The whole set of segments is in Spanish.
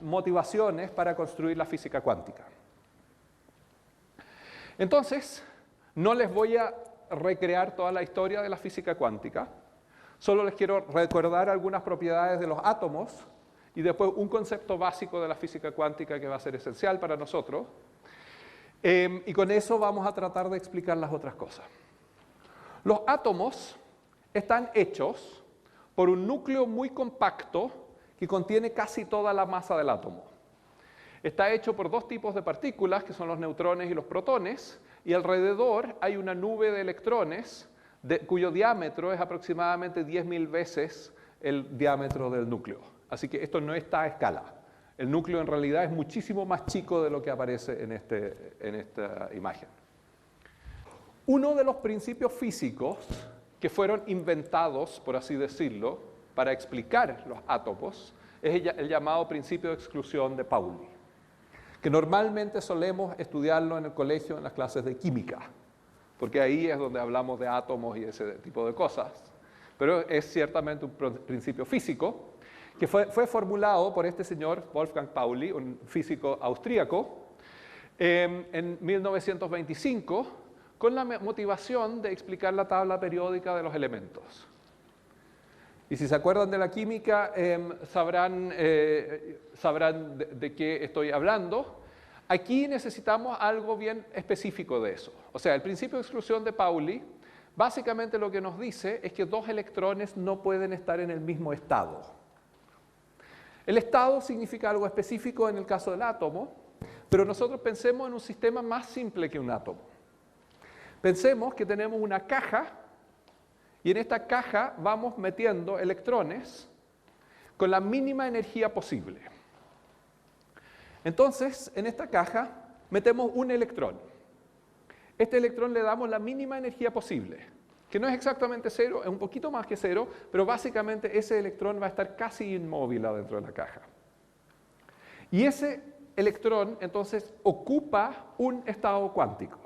motivaciones para construir la física cuántica. Entonces, no les voy a recrear toda la historia de la física cuántica, solo les quiero recordar algunas propiedades de los átomos y después un concepto básico de la física cuántica que va a ser esencial para nosotros. Y con eso vamos a tratar de explicar las otras cosas. Los átomos están hechos por un núcleo muy compacto que contiene casi toda la masa del átomo. Está hecho por dos tipos de partículas, que son los neutrones y los protones, y alrededor hay una nube de electrones cuyo diámetro es aproximadamente 10.000 veces el diámetro del núcleo. Así que esto no está a escala. El núcleo en realidad es muchísimo más chico de lo que aparece en esta imagen. Uno de los principios físicos que fueron inventados, por así decirlo, para explicar los átomos, es el llamado principio de exclusión de Pauli, que normalmente solemos estudiarlo en el colegio en las clases de química, porque ahí es donde hablamos de átomos y ese tipo de cosas. Pero es ciertamente un principio físico que fue formulado por este señor Wolfgang Pauli, un físico austríaco, en 1925, con la motivación de explicar la tabla periódica de los elementos. Y si se acuerdan de la química, sabrán de qué estoy hablando. Aquí necesitamos algo bien específico de eso. O sea, el principio de exclusión de Pauli, básicamente lo que nos dice es que dos electrones no pueden estar en el mismo estado. El estado significa algo específico en el caso del átomo, pero nosotros pensemos en un sistema más simple que un átomo. Pensemos que tenemos una caja y en esta caja vamos metiendo electrones con la mínima energía posible. Entonces, en esta caja metemos un electrón. Este electrón le damos la mínima energía posible, que no es exactamente cero, es un poquito más que cero, pero básicamente ese electrón va a estar casi inmóvil adentro de la caja. Y ese electrón, entonces, ocupa un estado cuántico.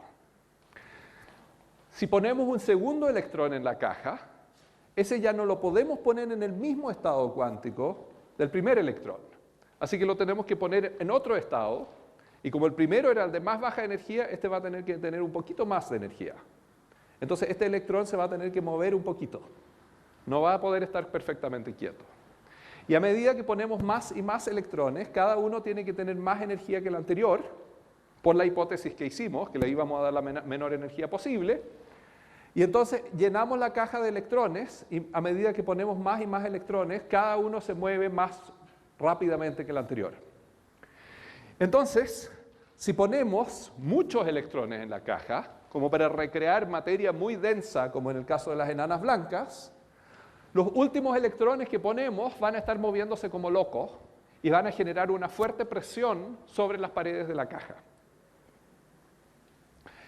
Si ponemos un segundo electrón en la caja, ese ya no lo podemos poner en el mismo estado cuántico del primer electrón. Así que lo tenemos que poner en otro estado, y como el primero era el de más baja energía, este va a tener que tener un poquito más de energía. Entonces este electrón se va a tener que mover un poquito. No va a poder estar perfectamente quieto. Y a medida que ponemos más y más electrones, cada uno tiene que tener más energía que el anterior, por la hipótesis que hicimos, que le íbamos a dar la menor energía posible. Y entonces llenamos la caja de electrones y a medida que ponemos más y más electrones, cada uno se mueve más rápidamente que el anterior. Entonces, si ponemos muchos electrones en la caja, como para recrear materia muy densa, como en el caso de las enanas blancas, los últimos electrones que ponemos van a estar moviéndose como locos y van a generar una fuerte presión sobre las paredes de la caja.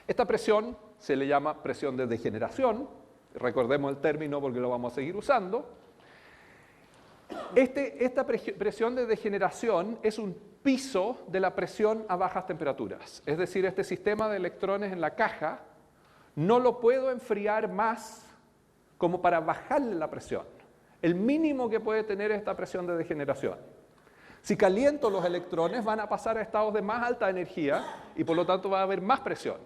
Esta presión se le llama presión de degeneración, recordemos el término porque lo vamos a seguir usando. Esta presión de degeneración es un piso de la presión a bajas temperaturas. Es decir, este sistema de electrones en la caja no lo puedo enfriar más como para bajarle la presión. El mínimo que puede tener es esta presión de degeneración. Si caliento los electrones van a pasar a estados de más alta energía y por lo tanto va a haber más presión.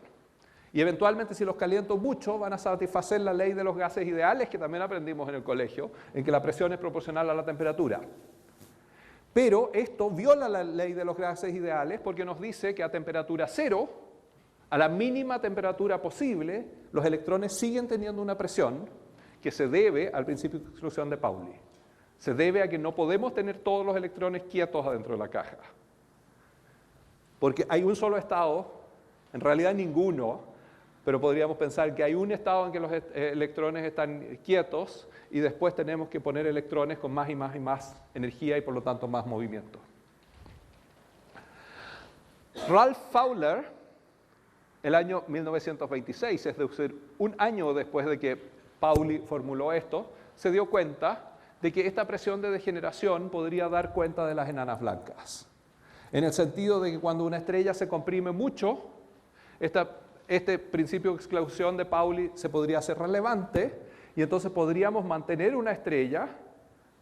Y eventualmente si los caliento mucho van a satisfacer la ley de los gases ideales que también aprendimos en el colegio, en que la presión es proporcional a la temperatura. Pero esto viola la ley de los gases ideales porque nos dice que a temperatura cero, a la mínima temperatura posible, los electrones siguen teniendo una presión que se debe al principio de exclusión de Pauli. Se debe a que no podemos tener todos los electrones quietos adentro de la caja. Porque hay un solo estado, en realidad ninguno, pero podríamos pensar que hay un estado en que los electrones están quietos y después tenemos que poner electrones con más y más y más energía y por lo tanto más movimiento. Ralph Fowler, el año 1926, es decir, un año después de que Pauli formuló esto, se dio cuenta de que esta presión de degeneración podría dar cuenta de las enanas blancas. En el sentido de que cuando una estrella se comprime mucho, este principio de exclusión de Pauli se podría hacer relevante y entonces podríamos mantener una estrella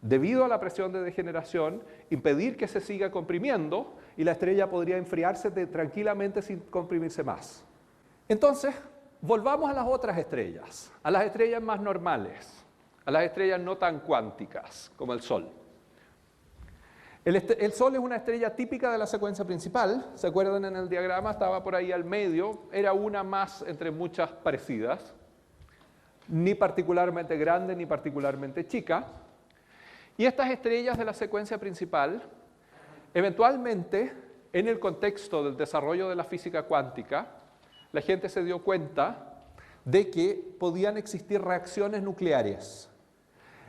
debido a la presión de degeneración, impedir que se siga comprimiendo y la estrella podría enfriarse tranquilamente sin comprimirse más. Entonces, volvamos a las otras estrellas, a las estrellas más normales, a las estrellas no tan cuánticas como el Sol. El Sol es una estrella típica de la secuencia principal. ¿Se acuerdan en el diagrama? Estaba por ahí al medio. Era una más entre muchas parecidas. Ni particularmente grande ni particularmente chica. Y estas estrellas de la secuencia principal, eventualmente, en el contexto del desarrollo de la física cuántica, la gente se dio cuenta de que podían existir reacciones nucleares,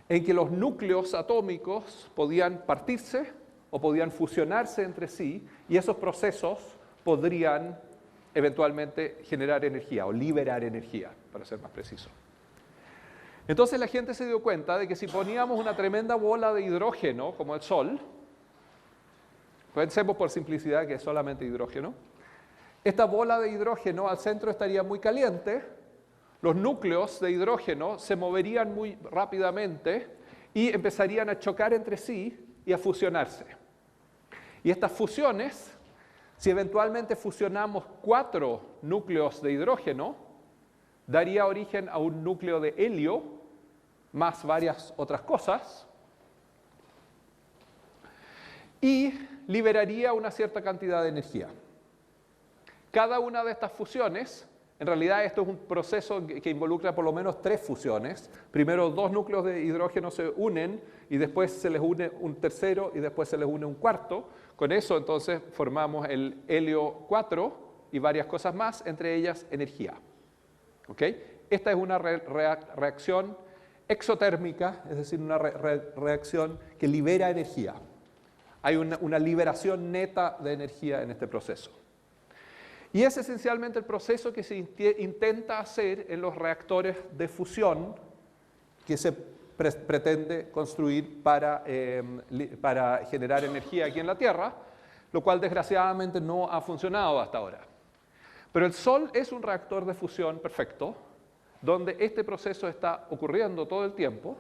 en que los núcleos atómicos podían partirse o podían fusionarse entre sí, y esos procesos podrían eventualmente generar energía o liberar energía, para ser más preciso. Entonces la gente se dio cuenta de que si poníamos una tremenda bola de hidrógeno, como el Sol, pensemos por simplicidad que es solamente hidrógeno, esta bola de hidrógeno al centro estaría muy caliente, los núcleos de hidrógeno se moverían muy rápidamente y empezarían a chocar entre sí y a fusionarse. Y estas fusiones, si eventualmente fusionamos 4 núcleos de hidrógeno, daría origen a un núcleo de helio, más varias otras cosas, y liberaría una cierta cantidad de energía. Cada una de estas fusiones, en realidad esto es un proceso que involucra por lo menos 3 fusiones. Primero 2 núcleos de hidrógeno se unen y después se les une un tercero y después se les une un cuarto. Con eso entonces formamos el helio 4 y varias cosas más, entre ellas energía. ¿Okay? Esta es una reacción exotérmica, es decir, una reacción que libera energía. Hay una liberación neta de energía en este proceso. Y es esencialmente el proceso que se intenta hacer en los reactores de fusión que se pretende construir para generar energía aquí en la Tierra, lo cual desgraciadamente no ha funcionado hasta ahora. Pero el Sol es un reactor de fusión perfecto, donde este proceso está ocurriendo todo el tiempo,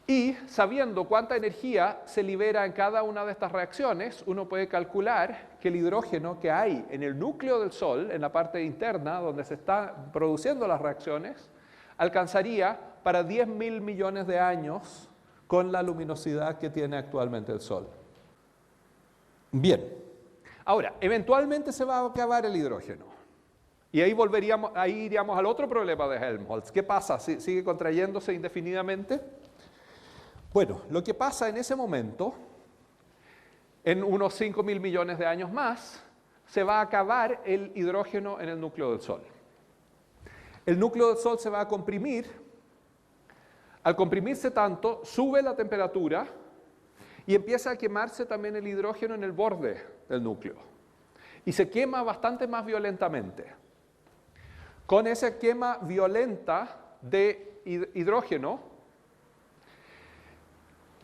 y sabiendo cuánta energía se libera en cada una de estas reacciones, uno puede calcular que el hidrógeno que hay en el núcleo del Sol, en la parte interna donde se están produciendo las reacciones, alcanzaría para 10.000 millones de años con la luminosidad que tiene actualmente el Sol. Bien, ahora, eventualmente se va a acabar el hidrógeno. Y ahí iríamos al otro problema de Helmholtz. ¿Qué pasa? ¿Sigue contrayéndose indefinidamente? Bueno, lo que pasa en ese momento, en unos 5.000 millones de años más, se va a acabar el hidrógeno en el núcleo del Sol. El núcleo del Sol se va a comprimir. Al comprimirse tanto, sube la temperatura y empieza a quemarse también el hidrógeno en el borde del núcleo. Y se quema bastante más violentamente. Con esa quema violenta de hidrógeno,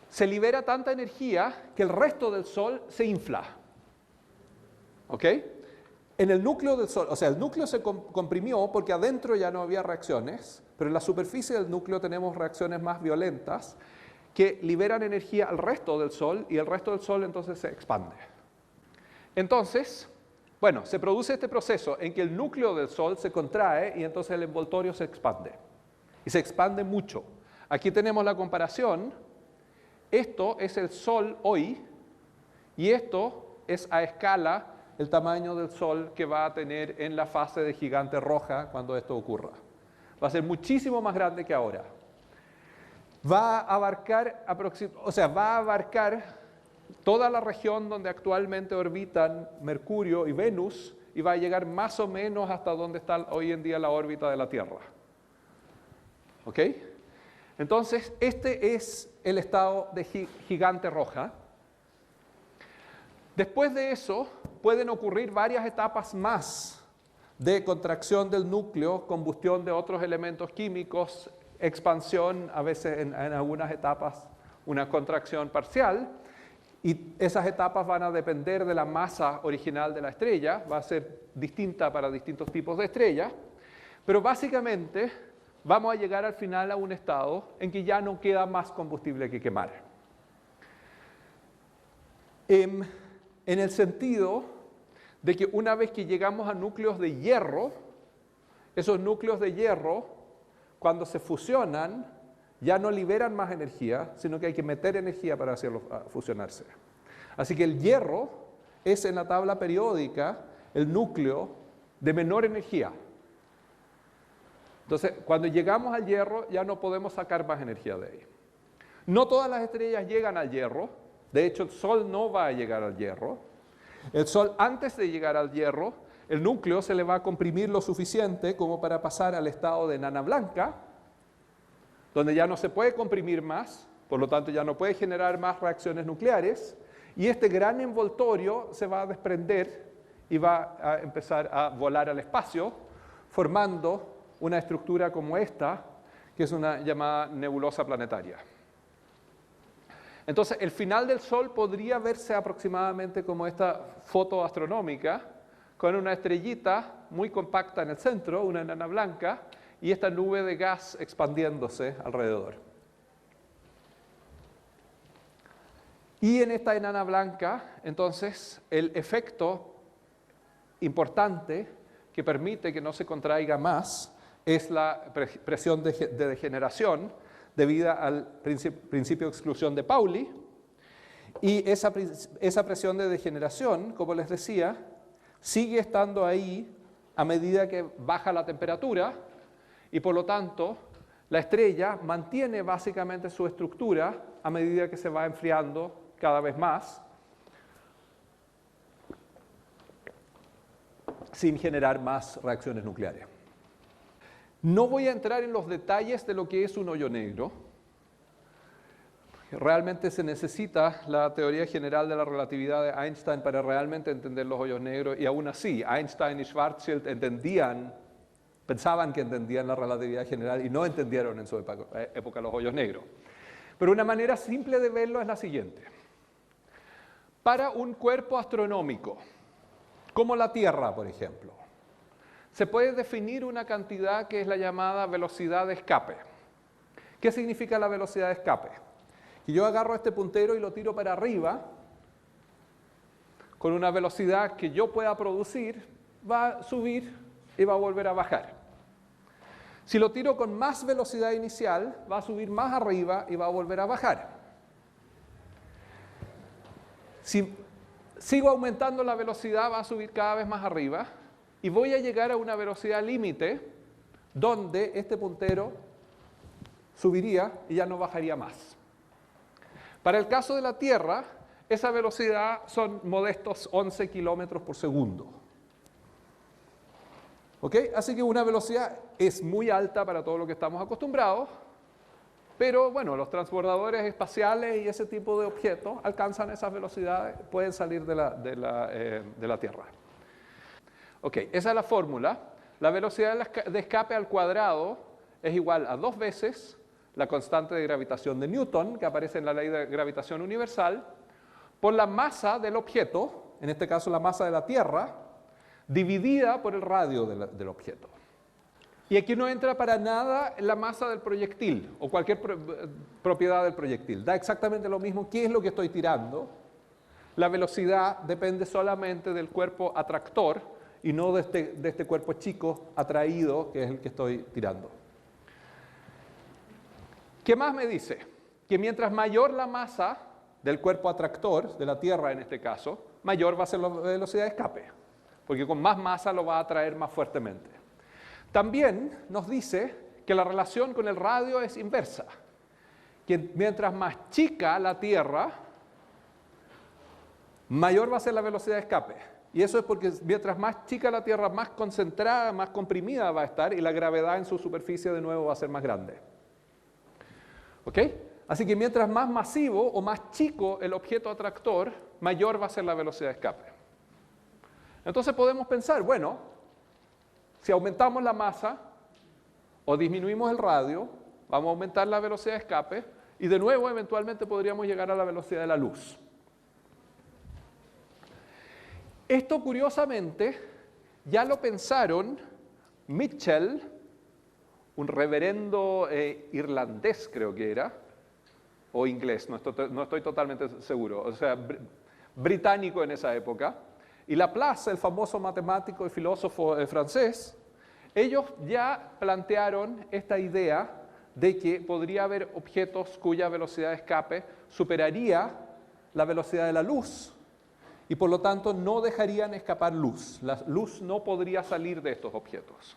se libera tanta energía que el resto del Sol se infla. ¿Ok? En el núcleo del Sol, o sea, el núcleo se comprimió porque adentro ya no había reacciones, pero en la superficie del núcleo tenemos reacciones más violentas que liberan energía al resto del Sol y el resto del Sol entonces se expande. Entonces, bueno, se produce este proceso en que el núcleo del Sol se contrae y entonces el envoltorio se expande. Y se expande mucho. Aquí tenemos la comparación. Esto es el Sol hoy y esto es a escala el tamaño del Sol que va a tener en la fase de gigante roja cuando esto ocurra. Va a ser muchísimo más grande que ahora. Va a abarcar toda la región donde actualmente orbitan Mercurio y Venus y va a llegar más o menos hasta donde está hoy en día la órbita de la Tierra. ¿Ok? Entonces, este es el estado de gigante roja. Después de eso, pueden ocurrir varias etapas más de contracción del núcleo, combustión de otros elementos químicos, expansión, a veces en algunas etapas una contracción parcial, y esas etapas van a depender de la masa original de la estrella, va a ser distinta para distintos tipos de estrellas, pero básicamente vamos a llegar al final a un estado en que ya no queda más combustible que quemar. En el sentido de que una vez que llegamos a núcleos de hierro, esos núcleos de hierro, cuando se fusionan, ya no liberan más energía, sino que hay que meter energía para hacerlos fusionarse. Así que el hierro es en la tabla periódica el núcleo de menor energía. Entonces, cuando llegamos al hierro, ya no podemos sacar más energía de ahí. No todas las estrellas llegan al hierro. De hecho, el Sol no va a llegar al hierro. El Sol, antes de llegar al hierro, el núcleo se le va a comprimir lo suficiente como para pasar al estado de enana blanca, donde ya no se puede comprimir más, por lo tanto ya no puede generar más reacciones nucleares, y este gran envoltorio se va a desprender y va a empezar a volar al espacio, formando una estructura como esta, que es una llamada nebulosa planetaria. Entonces, el final del Sol podría verse aproximadamente como esta foto astronómica, con una estrellita muy compacta en el centro, una enana blanca, y esta nube de gas expandiéndose alrededor. Y en esta enana blanca, entonces, el efecto importante que permite que no se contraiga más es la presión de degeneración debido al principio de exclusión de Pauli. Y esa presión de degeneración, como les decía, sigue estando ahí a medida que baja la temperatura y por lo tanto la estrella mantiene básicamente su estructura a medida que se va enfriando cada vez más sin generar más reacciones nucleares. No voy a entrar en los detalles de lo que es un hoyo negro. Realmente se necesita la teoría general de la relatividad de Einstein para realmente entender los hoyos negros, y aún así Einstein y Schwarzschild pensaban que entendían la relatividad general y no entendieron en su época los hoyos negros. Pero una manera simple de verlo es la siguiente. Para un cuerpo astronómico, como la Tierra, por ejemplo, se puede definir una cantidad que es la llamada velocidad de escape. ¿Qué significa la velocidad de escape? Que yo agarro este puntero y lo tiro para arriba, con una velocidad que yo pueda producir, va a subir y va a volver a bajar. Si lo tiro con más velocidad inicial, va a subir más arriba y va a volver a bajar. Si sigo aumentando la velocidad, va a subir cada vez más arriba y voy a llegar a una velocidad límite donde este puntero subiría y ya no bajaría más. Para el caso de la Tierra, esa velocidad son modestos 11 kilómetros por segundo. ¿Ok? Así que una velocidad es muy alta para todo lo que estamos acostumbrados, pero bueno, los transbordadores espaciales y ese tipo de objetos alcanzan esas velocidades, pueden salir de la Tierra. Ok, esa es la fórmula. La velocidad de escape al cuadrado es igual a 2 veces la constante de gravitación de Newton, que aparece en la ley de gravitación universal, por la masa del objeto, en este caso la masa de la Tierra, dividida por el radio del objeto. Y aquí no entra para nada la masa del proyectil o cualquier propiedad del proyectil. Da exactamente lo mismo qué es lo que estoy tirando. La velocidad depende solamente del cuerpo atractor y no de este cuerpo chico atraído que es el que estoy tirando. ¿Qué más me dice? Que mientras mayor la masa del cuerpo atractor, de la Tierra en este caso, mayor va a ser la velocidad de escape, porque con más masa lo va a atraer más fuertemente. También nos dice que la relación con el radio es inversa, que mientras más chica la Tierra, mayor va a ser la velocidad de escape. Y eso es porque mientras más chica la Tierra, más concentrada, más comprimida va a estar y la gravedad en su superficie de nuevo va a ser más grande. ¿Ok? Así que mientras más masivo o más chico el objeto atractor, mayor va a ser la velocidad de escape. Entonces podemos pensar, bueno, si aumentamos la masa o disminuimos el radio, vamos a aumentar la velocidad de escape y de nuevo eventualmente podríamos llegar a la velocidad de la luz. Esto curiosamente ya lo pensaron Mitchell, un reverendo irlandés, creo que era, o inglés, no estoy totalmente seguro, o sea, británico en esa época, y Laplace, el famoso matemático y filósofo francés, ellos ya plantearon esta idea de que podría haber objetos cuya velocidad de escape superaría la velocidad de la luz y por lo tanto no dejarían escapar luz. La luz no podría salir de estos objetos.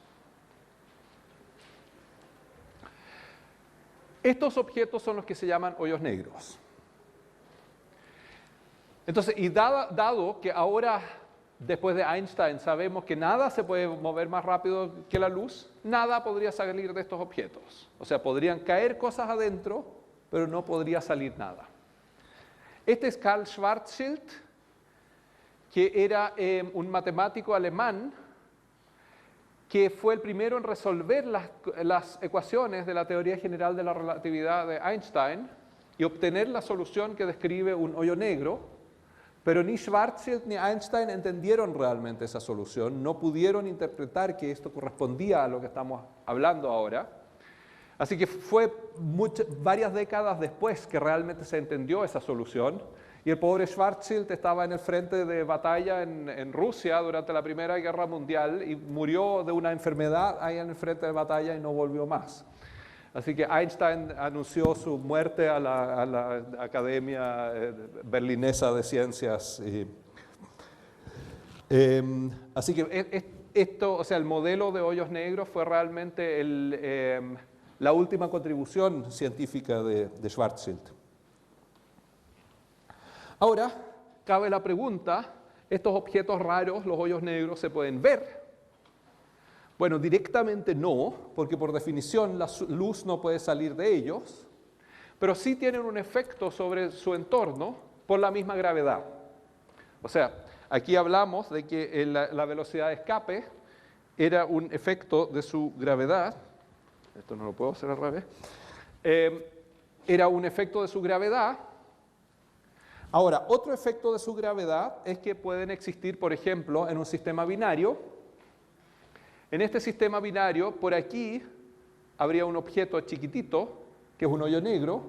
Estos objetos son los que se llaman hoyos negros. Entonces, y dado que ahora, después de Einstein, sabemos que nada se puede mover más rápido que la luz, nada podría salir de estos objetos. O sea, podrían caer cosas adentro, pero no podría salir nada. Este es Karl Schwarzschild, que era un matemático alemán que fue el primero en resolver las ecuaciones de la teoría general de la relatividad de Einstein y obtener la solución que describe un hoyo negro. Pero ni Schwarzschild ni Einstein entendieron realmente esa solución, no pudieron interpretar que esto correspondía a lo que estamos hablando ahora. Así que fue varias décadas después que realmente se entendió esa solución. Y el pobre Schwarzschild estaba en el frente de batalla en Rusia durante la Primera Guerra Mundial y murió de una enfermedad ahí en el frente de batalla y no volvió más. Así que Einstein anunció su muerte a la Academia Berlinesa de Ciencias. Así que esto, o sea, el modelo de hoyos negros fue realmente la última contribución científica de Schwarzschild. Ahora, cabe la pregunta, ¿estos objetos raros, los hoyos negros, se pueden ver? Bueno, directamente no, porque por definición la luz no puede salir de ellos, pero sí tienen un efecto sobre su entorno por la misma gravedad. O sea, aquí hablamos de que la velocidad de escape era un efecto de su gravedad. Esto no lo puedo hacer al revés. Era un efecto de su gravedad. Ahora, otro efecto de su gravedad es que pueden existir, por ejemplo, en un sistema binario. En este sistema binario, por aquí habría un objeto chiquitito, que es un hoyo negro,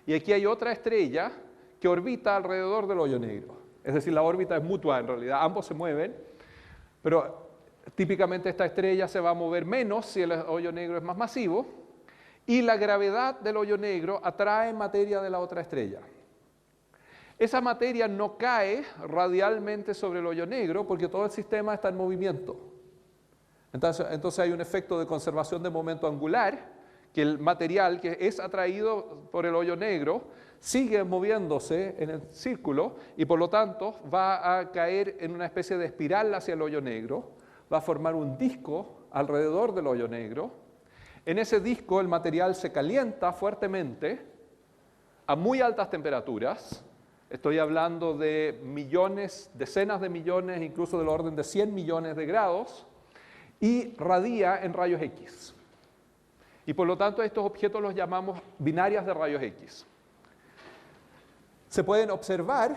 y aquí hay otra estrella que orbita alrededor del hoyo negro. Es decir, la órbita es mutua en realidad, ambos se mueven, pero típicamente esta estrella se va a mover menos si el hoyo negro es más masivo, y la gravedad del hoyo negro atrae materia de la otra estrella. Esa materia no cae radialmente sobre el hoyo negro porque todo el sistema está en movimiento. Entonces hay un efecto de conservación de momento angular, que el material que es atraído por el hoyo negro sigue moviéndose en el círculo y por lo tanto va a caer en una especie de espiral hacia el hoyo negro, va a formar un disco alrededor del hoyo negro. En ese disco el material se calienta fuertemente a muy altas temperaturas. Estoy hablando de millones, decenas de millones, incluso del orden de 100 millones de grados. Y radia en rayos X. Y por lo tanto estos objetos los llamamos binarias de rayos X. Se pueden observar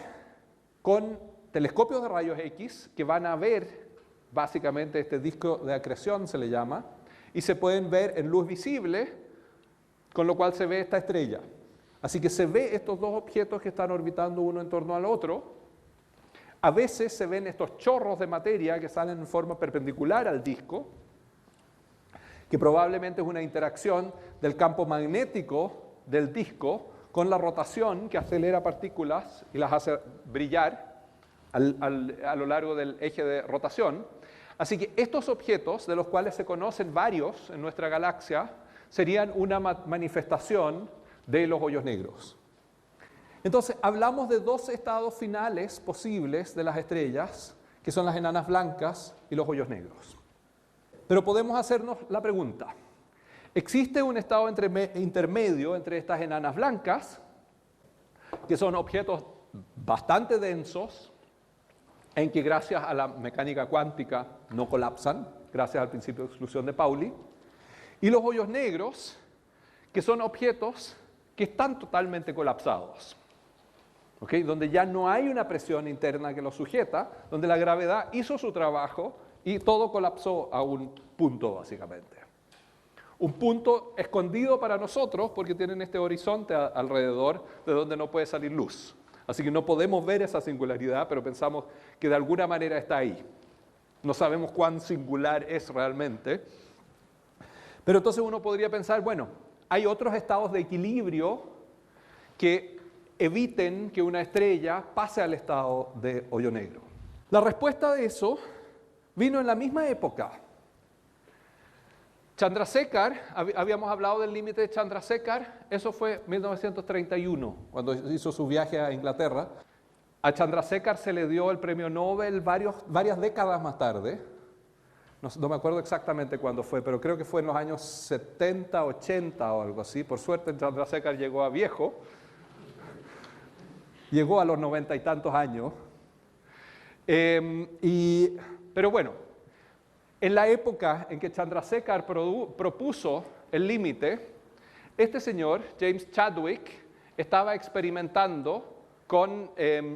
con telescopios de rayos X que van a ver básicamente este disco de acreción, se le llama, y se pueden ver en luz visible, con lo cual se ve esta estrella. Así que se ve estos dos objetos que están orbitando uno en torno al otro. A veces se ven estos chorros de materia que salen en forma perpendicular al disco, que probablemente es una interacción del campo magnético del disco con la rotación que acelera partículas y las hace brillar a lo largo del eje de rotación. Así que estos objetos, de los cuales se conocen varios en nuestra galaxia, serían una manifestación de los hoyos negros. Entonces, hablamos de dos estados finales posibles de las estrellas, que son las enanas blancas y los hoyos negros. Pero podemos hacernos la pregunta, ¿existe un estado intermedio entre estas enanas blancas, que son objetos bastante densos, en que gracias a la mecánica cuántica no colapsan, gracias al principio de exclusión de Pauli, y los hoyos negros, que son objetos que están totalmente colapsados? ¿Okay? Donde ya no hay una presión interna que los sujeta, donde la gravedad hizo su trabajo y todo colapsó a un punto, básicamente. Un punto escondido para nosotros porque tienen este horizonte alrededor de donde no puede salir luz. Así que no podemos ver esa singularidad, pero pensamos que de alguna manera está ahí. No sabemos cuán singular es realmente. Pero entonces uno podría pensar, bueno, hay otros estados de equilibrio que eviten que una estrella pase al estado de hoyo negro. La respuesta de eso vino en la misma época. Chandrasekhar, habíamos hablado del límite de Chandrasekhar, eso fue 1931, cuando hizo su viaje a Inglaterra. A Chandrasekhar se le dio el premio Nobel varias décadas más tarde. No me acuerdo exactamente cuándo fue, pero creo que fue en los años 70, 80 o algo así. Por suerte Chandrasekhar llegó a viejo, llegó a los 90 y tantos años. Pero bueno, en la época en que Chandrasekhar propuso el límite, este señor, James Chadwick, estaba experimentando con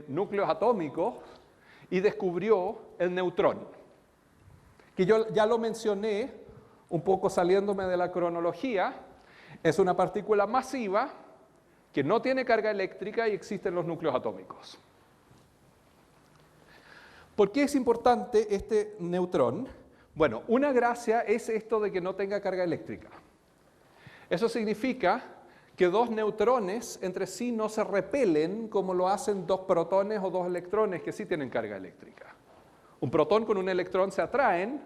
núcleos atómicos y descubrió el neutrón, que yo ya lo mencioné un poco saliéndome de la cronología. Es una partícula masiva que no tiene carga eléctrica y existen los núcleos atómicos. ¿Por qué es importante este neutrón? Bueno, una gracia es esto de que no tenga carga eléctrica. Eso significa que dos neutrones entre sí no se repelen como lo hacen dos protones o dos electrones que sí tienen carga eléctrica. Un protón con un electrón se atraen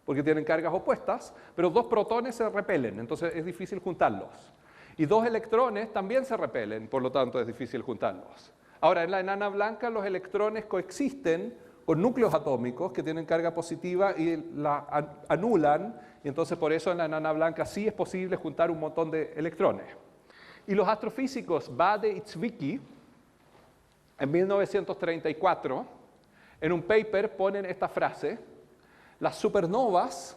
porque tienen cargas opuestas, pero dos protones se repelen, entonces es difícil juntarlos. Y dos electrones también se repelen, por lo tanto es difícil juntarlos. Ahora, en la enana blanca los electrones coexisten con núcleos atómicos que tienen carga positiva y la anulan, y entonces por eso en la enana blanca sí es posible juntar un montón de electrones. Y los astrofísicos Bade y Zwicky, en 1934, en un paper ponen esta frase: las supernovas